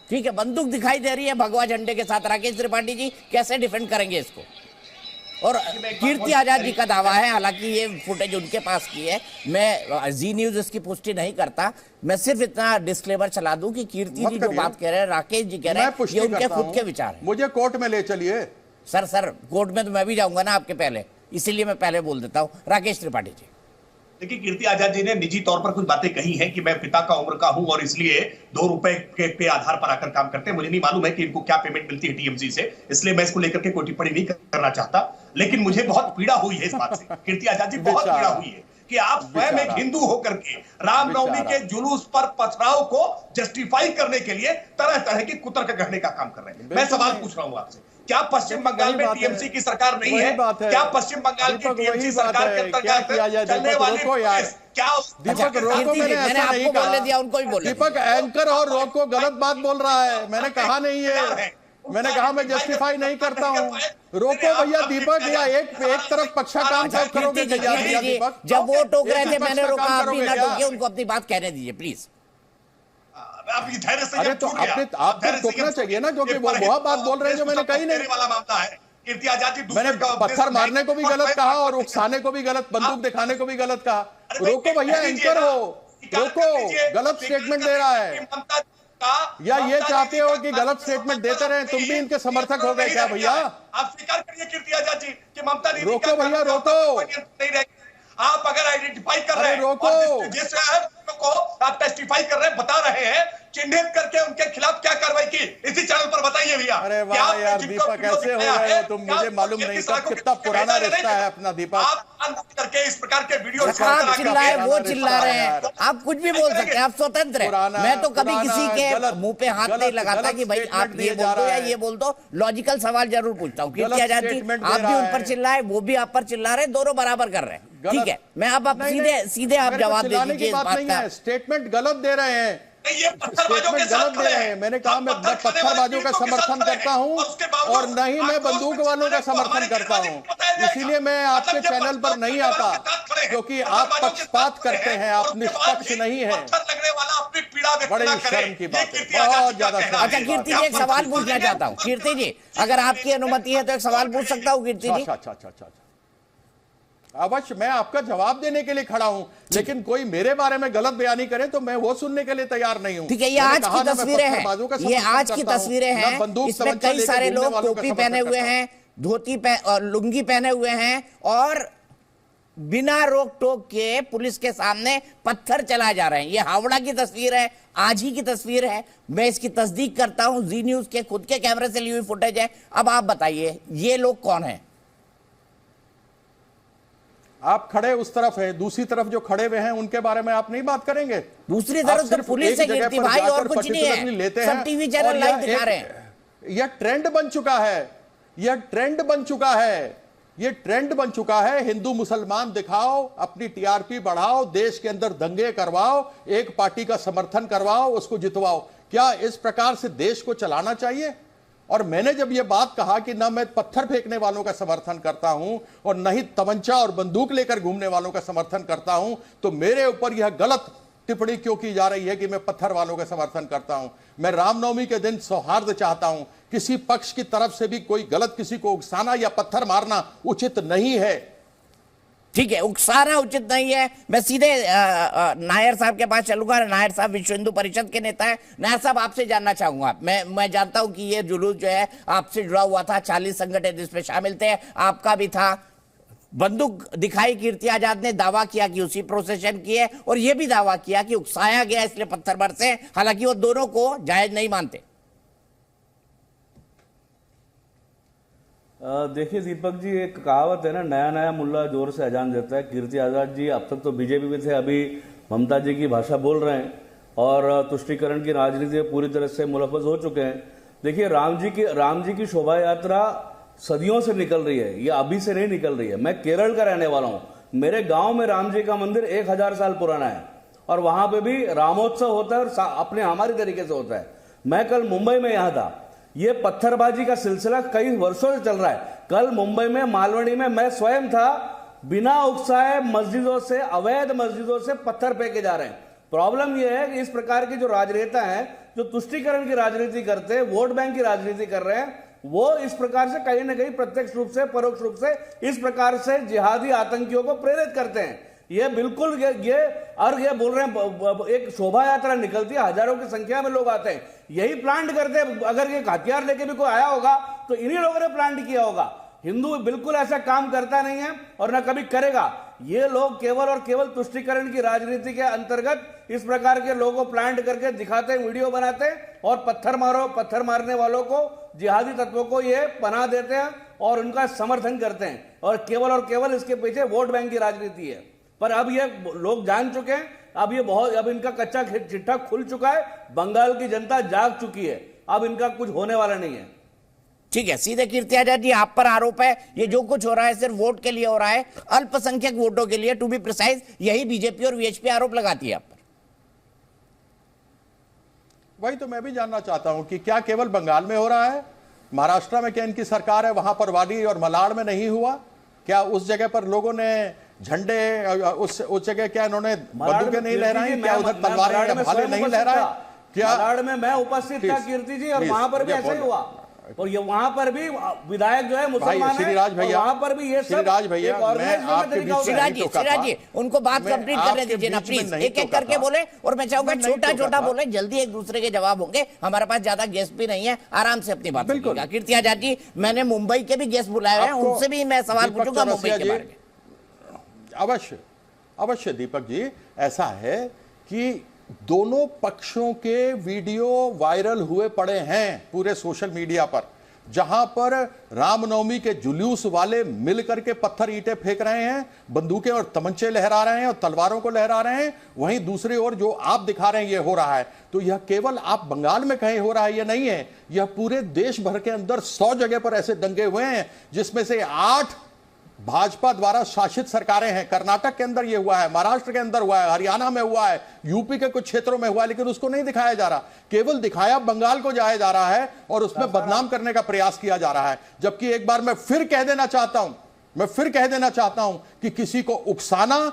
ठीक है, बंदूक दिखाई दे रही है भगवा झंडे के साथ। राकेश त्रिपाठी जी कैसे डिफेंड करेंगे इसको? और कीर्ति आजाद जी का दावा है, हालांकि ये फुटेज उनके पास की है, मैं जी न्यूज इसकी पुष्टि नहीं करता। मैं सिर्फ इतना डिस्क्लेमर चला दूं कि कीर्ति जी जो बात कह रहे हैं, राकेश जी कह रहे हैं, ये उनके खुद के विचार हैं। मुझे कोर्ट में ले चलिए। सर कोर्ट में तो मैं भी जाऊंगा ना आपके पहले, इसीलिए मैं पहले बोल देता हूँ। राकेश त्रिपाठी जी। देखिए, कीर्ति आजाद जी ने निजी तौर पर कुछ बातें कही हैं कि मैं पिता का उम्र का हूं और इसलिए 2 रुपए के आधार पर आकर काम करते हैं। मुझे नहीं मालूम है कि इनको क्या पेमेंट मिलती है टीएमसी से, इसलिए मैं इसको लेकर के कोई टिप्पणी नहीं करना चाहता। लेकिन मुझे बहुत पीड़ा हुई है इस बात से, कीर्ति आजाद जी, बहुत पीड़ा हुई है कि आप स्वयं एक हिंदू होकर के रामनवमी के जुलूस पर पथराव को जस्टिफाई करने के लिए तरह तरह की कुतर्क गढ़ने का काम कर रहे हैं। मैं सवाल पूछ रहा हूं आपसे, क्या पश्चिम बंगाल में टीएमसी की सरकार नहीं है? क्या पश्चिम बंगाल की टीएमसी सरकार के अंतर्गत चलने वाली क्या दीपक रोको, मैंने ऐसा नहीं कहा। दिया उनको भी बोले। दीपक एंकर और रोको गलत बात बोल रहा है, मैंने कहा नहीं है। मैंने कहा मैं जस्टिफाई नहीं करता हूं। रोको भैया दीपक, या एक तरफ पक्षा काम करोगे दीपक? जब वो टोक रहे थे मैंने रोका, आप भी ना टोकिए, उनको अपनी बात कहने दीजिए प्लीज। अरे तो आपने टोकना चाहिए ना, क्योंकि वो बहुत बात बोल रहे हैं जो मैंने कही नहीं। वाला मामला है कीर्ति आजाद जी। मैंने पत्थर मारने को भी गलत कहा और उकसाने को भी गलत, बंदूक दिखाने को भी गलत कहा। रोको भैया, एंकर हो, रोको, गलत स्टेटमेंट दे रहा है। या ये चाहते हो कि गलत स्टेटमेंट देते रहे? तुम भी इनके समर्थक हो गए क्या भैया? आप स्वीकार करिए कीर्ति आजाद जी कि ममता दीदी, रोको भैया, रोको। आप अगर आइडेंटिफाई कर रहे हैं, रोको, जिस को आप टेस्टिफाई कर रहे हैं, बता रहे हैं, चिन्हित करके उनके खिलाफ क्या कार्रवाई की, इसी चैनल पर बताइए भैया। अरे वाह यार दीपक, ऐसे हो रहे हो तुम, मुझे मालूम नहीं था कितना पुराना रिश्ता है अपना। दीपक, आप करके इस प्रकार के वीडियो आप चिल्लाए, वो चिल्ला रहे हैं, आप कुछ भी बोल सकते हैं, आप स्वतंत्र हैं। मैं तो कभी किसी के मुंह पे हाथ नहीं लगाता कि भाई आप ये बोल दो या ये बोल दो। लॉजिकल सवाल जरूर पूछता हूँ। कीर्ति आजाद जी, आप भी उन पर चिल्लाए, वो भी आप पर चिल्ला रहे, दोनों बराबर कर रहे हैं। ठीक है, मैं आप सीधे आप जवाब दे दीजिए इस बात का। स्टेटमेंट गलत दे रहे हैं, ये पत्थरबाजों के साथ खड़े हैं। मैंने कहा मैं पत्थरबाजों का समर्थन करता हूं और नहीं मैं बंदूक वालों का समर्थन करता हूं। इसीलिए मैं आपके चैनल पर नहीं आता, क्योंकि आप पक्षपात करते हैं, आप निष्पक्ष नहीं है। बड़ी शर्म की बात है, बहुत ज्यादा। अच्छा कीर्ति जी, एक सवाल पूछना चाहता हूँ। कीर्ति जी, अगर आपकी अनुमति है तो एक सवाल पूछ सकता हूँ कीर्ति जी? अच्छा, अवश्य, मैं आपका जवाब देने के लिए खड़ा हूं, लेकिन कोई मेरे बारे में गलत बयानी करे तो मैं वो सुनने के लिए तैयार नहीं हूं। ठीक है, ये आज की तस्वीरें हैं, ये आज की तस्वीरें हैं। इसमें कई सारे लोग टोपी पहने हुए हैं, धोती और लुंगी पहने हुए हैं और बिना रोक टोक के पुलिस के सामने पत्थर चलाए जा रहे हैं। ये हावड़ा की तस्वीर है, आज ही की तस्वीर है। मैं इसकी तस्दीक करता हूं, जी न्यूज के खुद के कैमरे से ली हुई फुटेज है। अब आप बताइए ये लोग कौन है? आप खड़े उस तरफ है, दूसरी तरफ जो खड़े हुए हैं उनके बारे में आप नहीं बात करेंगे? दूसरी तरफ तो पुलिस है कीर्ति भाई, और कुछ नहीं है, सब टीवी चैनल लाइव दिखा रहे हैं। यह ट्रेंड बन चुका है, यह ट्रेंड बन चुका है, यह ट्रेंड बन चुका है। हिंदू मुसलमान दिखाओ, अपनी टीआरपी बढ़ाओ, देश के अंदर दंगे करवाओ, एक पार्टी का समर्थन करवाओ, उसको जितवाओ। क्या इस प्रकार से देश को चलाना चाहिए? और मैंने जब यह बात कहा कि ना मैं पत्थर फेंकने वालों का समर्थन करता हूं और न ही तमंचा और बंदूक लेकर घूमने वालों का समर्थन करता हूं, तो मेरे ऊपर यह गलत टिप्पणी क्यों की जा रही है कि मैं पत्थर वालों का समर्थन करता हूं? मैं रामनवमी के दिन सौहार्द चाहता हूं। किसी पक्ष की तरफ से भी कोई गलत किसी को उकसाना या पत्थर मारना उचित नहीं है। ठीक है, उकसाना उचित नहीं है। मैं सीधे नायर साहब के पास चलूंगा। नायर साहब विश्व हिंदू परिषद के नेता है। नायर साहब, आपसे जानना चाहूंगा, मैं जानता हूं कि ये जुलूस जो है आपसे जुड़ा हुआ था, 40 संगठन जिसमें शामिल थे, आपका भी था। बंदूक दिखाई कीर्ति आजाद ने, दावा किया कि उसी प्रोसेशन की है और यह भी दावा किया कि उकसाया गया इसलिए पत्थर बरसे। हालांकि वो दोनों को जायज नहीं मानते। देखिए दीपक जी, एक कहावत है ना, नया नया मुल्ला जोर से अजान देता है। कीर्ति आजाद जी अब तक तो बीजेपी में थे, अभी ममता जी की भाषा बोल रहे हैं और तुष्टीकरण की राजनीति में पूरी तरह से मुलव्वस हो चुके हैं। देखिए राम जी की शोभा यात्रा सदियों से निकल रही है, ये अभी से नहीं निकल रही है। मैं केरल का रहने वाला हूँ, मेरे गांव में राम जी का मंदिर 1000 साल पुराना है और वहां पे भी रामोत्सव होता है और अपने हमारी तरीके से होता है। मैं कल मुंबई में यहाँ था, ये पत्थरबाजी का सिलसिला कई वर्षों से चल रहा है। कल मुंबई में मालवनी में मैं स्वयं था, बिना उकसाए मस्जिदों से, अवैध मस्जिदों से पत्थर फेंके जा रहे हैं। प्रॉब्लम यह है कि इस प्रकार के जो राजनेता हैं जो तुष्टीकरण की राजनीति करते हैं, वोट बैंक की राजनीति कर रहे हैं, वो इस प्रकार से कहीं ना कहीं प्रत्यक्ष रूप से परोक्ष रूप से इस प्रकार से जिहादी आतंकियों को प्रेरित करते हैं। ये बिल्कुल ये बोल रहे हैं, एक शोभा यात्रा निकलती है, हजारों की संख्या में लोग आते हैं, यही प्लांट करते हैं। अगर ये हथियार लेके भी कोई आया होगा तो इन्हीं लोगों ने प्लांट किया होगा। हिंदू बिल्कुल ऐसा काम करता नहीं है और ना कभी करेगा। ये लोग केवल और केवल तुष्टीकरण की राजनीति के अंतर्गत इस प्रकार के लोगों को प्लांट करके दिखाते हैं, वीडियो बनाते हैं और पत्थर मारने वालों को, जिहादी तत्वों को ये पनाह देते हैं और उनका समर्थन करते हैं और केवल इसके पीछे वोट बैंक की राजनीति है। पर अब ये लोग जान चुके हैं, अब इनका कच्चा चिट्ठा खुल चुका है, बंगाल की जनता जाग चुकी है, अब इनका कुछ होने वाला नहीं है। ठीक है, सीधे कीर्ति आजाद जी, आप पर आरोप है ये जो कुछ हो रहा है सिर्फ वोट के लिए हो रहा है, अल्पसंख्यक वोटों के लिए, टू बी प्रिसाइज, यही बीजेपी और वीएचपी आरोप लगाती है आप पर। वही तो मैं भी जानना चाहता हूं कि क्या केवल बंगाल में हो रहा है? महाराष्ट्र में क्या इनकी सरकार है, वहां पर वाडी और मलाड में नहीं हुआ क्या? उस जगह पर लोगों ने झंडे, उस जगह क्या इन्होंने बंदूकें नहीं लहराई? क्या उधर तलवारें या भाले नहीं लहराए? क्या मलाड में मैं उपस्थित था कीर्ति जी, और वहां पर भी ऐसा ही हुआ। और ये वहां पर भी विधायक जो है मुसलमान है, श्रीराज भैया, वहां पर भी ये सब श्रीराज भैया, मैं आपके बीच श्रीराज जी उनको बात कंप्लीट करने दीजिए ना प्लीज, एक एक करके बोले और मैं चाहूंगा छोटा बोले, जल्दी एक दूसरे के जवाब होंगे, हमारे पास ज्यादा गेस्ट भी नहीं है, आराम से अपनी बात करिएगा। कीर्ति आजाद जी, मैंने मुंबई के भी गेस्ट बुलाए हैं, उनसे भी मैं सवाल पूछूंगा मुंबई के बारे में। अवश्य दीपक जी, ऐसा है कि दोनों पक्षों के वीडियो वायरल हुए पड़े हैं पूरे सोशल मीडिया पर, जहां पर रामनवमी के जुलूस वाले मिलकर के पत्थर ईंटें फेंक रहे हैं, बंदूकें और तमंचे लहरा रहे हैं और तलवारों को लहरा रहे हैं, वहीं दूसरी ओर जो आप दिखा रहे हैं ये हो रहा है। तो यह केवल आप बंगाल में कहीं हो रहा है ये नहीं है, यह पूरे देश भर के अंदर 100 जगह पर ऐसे दंगे हुए हैं, जिसमें से 8 भाजपा द्वारा शासित सरकारें हैं। कर्नाटक के अंदर यह हुआ है, महाराष्ट्र के अंदर हुआ है, हरियाणा में हुआ है, यूपी के कुछ क्षेत्रों में हुआ है, लेकिन उसको नहीं दिखाया जा रहा। केवल दिखाया बंगाल को जाया जा रहा है और उसमें बदनाम करने का प्रयास किया जा रहा है। जबकि एक बार मैं फिर कह देना चाहता हूं कि किसी को उकसाना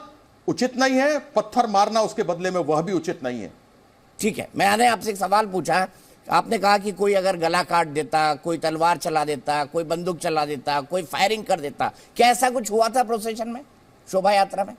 उचित नहीं है, पत्थर मारना उसके बदले में वह भी उचित नहीं है। ठीक है, मैंने आपसे एक सवाल पूछा, आपने कहा कि कोई अगर गला काट देता, कोई तलवार चला देता, कोई बंदूक चला देता, कोई फायरिंग कर देता, क्या ऐसा कुछ हुआ था प्रोसेशन में, शोभा यात्रा में?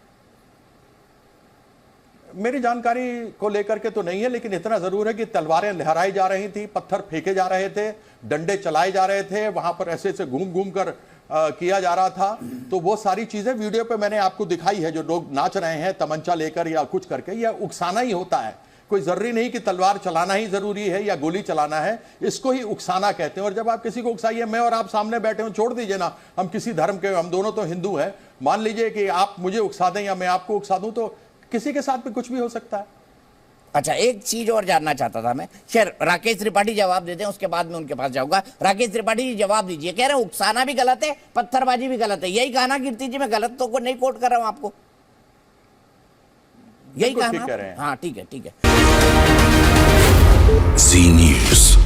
मेरी जानकारी को लेकर के तो नहीं है, लेकिन इतना जरूर है कि तलवारें लहराई जा रही थी, पत्थर फेंके जा रहे थे, डंडे चलाए जा रहे थे, वहां पर ऐसे ऐसे घूम कर किया जा रहा था। तो वो सारी चीजें वीडियो पे मैंने आपको दिखाई है, जो लोग नाच रहे हैं तमंचा लेकर या कुछ करके, यह उकसाना ही होता है। कोई जरूरी नहीं कि तलवार चलाना ही जरूरी है या गोली चलाना है, इसको ही उकसाना कहते हैं। और जब आप किसी को उकसाइए, मैं और आप सामने बैठे हो, छोड़ दीजिए ना, हम किसी धर्म के, हम दोनों तो हिंदू हैं, मान लीजिए कि आप मुझे उकसा दें या मैं आपको उकसा दूं, तो किसी के साथ भी कुछ भी हो सकता है। अच्छा, एक चीज और जानना चाहता था मैं, खैर राकेश त्रिपाठी जवाब देते हैं, उसके बाद में उनके पास जाऊंगा। राकेश त्रिपाठी जी जवाब दीजिए, कह रहे हैं उकसाना भी गलत है, पत्थरबाजी भी गलत है, यही कहा ना कीर्ति जी? मैं गलत तो नहीं कोट कर रहा हूं आपको, यही कहा ना? हाँ ठीक है। जी न्यूज़।